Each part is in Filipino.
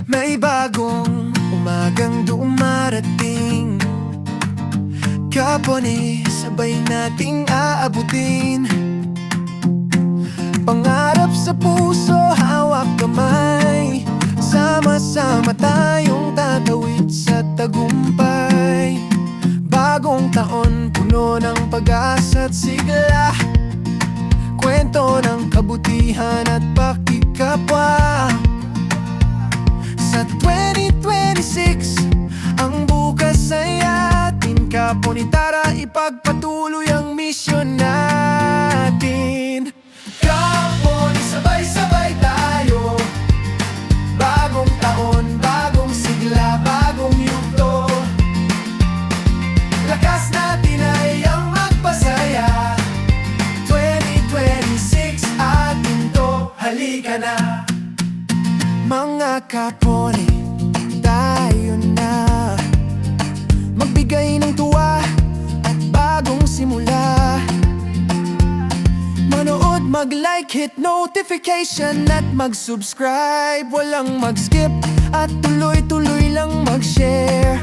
May bagong umagang dumarating, kapone sabay nating aabutin. Pangarap sa puso, hawak kamay, sama-sama tayong tatawid sa tagumpay. Bagong taon, puno ng pag-asa at sigla, kwento ng kabutihan at pakikapwa. Sa 2026, ang bukas ay atin. Kapone, tara ipagpatuloy ang misyon natin. Kapone, sabay-sabay tayo. Bagong taon, bagong sigla, bagong yugto. Lakas natin ay ang magpasaya. 2026 atin to, halika na. Mga kapone, tayo na magbigay ng tuwa at bagong simula. Manood, mag-like, hit notification at mag-subscribe. Walang mag-skip at tuloy-tuloy lang mag-share.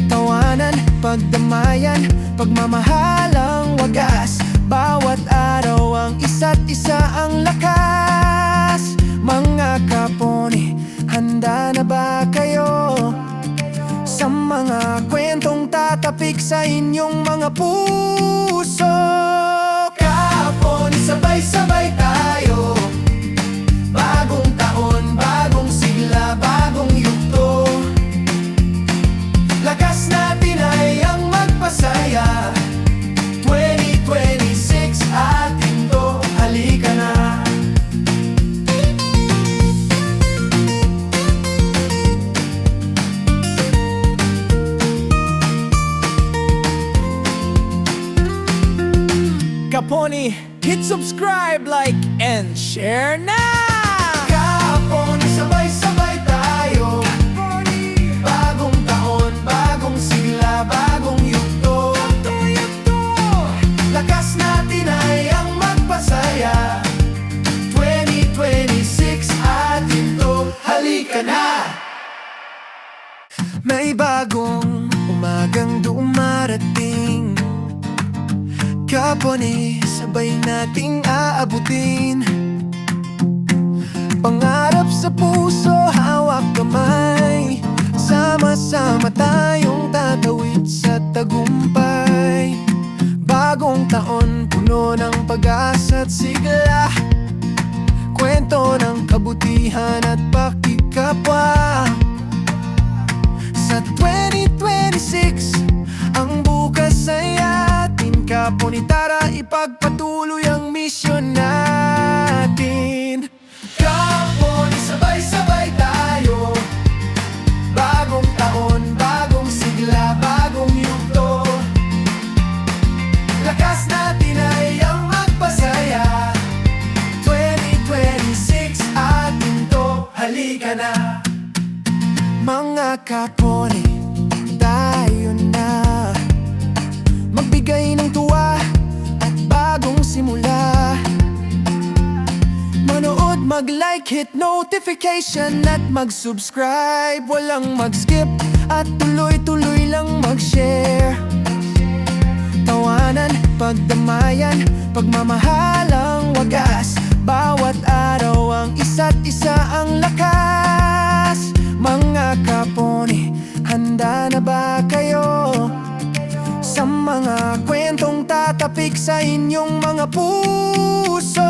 Tawanan, pagdamayan, pagmamahalang wagas. Bawat araw ang isa't isa ang lakas. Mga kapone, handa na ba kayo sa mga kwentong tatapik sa inyong mga puso? Kapone, sabay-sabay tayo. Bagong taon, bagong sigla, bagong yugto. Lakas natin ay ang magpasaya. 2026 atin to, halika na. Kapone, hit subscribe, like, and share na! Kapone, sabay-sabay tayo. Bagong taon, bagong sigla, bagong yugto. Lakas natin ay ang magpasaya. 2026 atin to, halika na! May bagong umagang dumarating, kapone, sabay nating aabutin. Pangarap sa puso, hawak kamay, sama-sama tayong tatawid sa tagumpay. Bagong taon, puno ng pag-asa at sigla, kwento ng kabutihan at pakikapwa. Sa 2026, ang bukas ay atin. Kapone, tara ipagpatuloy ang misyon natin. Kapone, sabay-sabay tayo. Bagong taon, bagong sigla, bagong yugto. Lakas natin ay ang magpasaya. 2026 atin to, halika na. Mga kapone, tayo na magbigay ng tuwa at bagong simula. Manood, mag-like, hit notification at mag-subscribe. Walang mag-skip at tuloy-tuloy lang mag-share. Tawanan, pagdamayan, pagmamahalang wagas. Bawat araw ang isa't isa ang lakas. Mga kapone, handa na ba kayo sa mga kwentong tatapik sa inyong mga puso?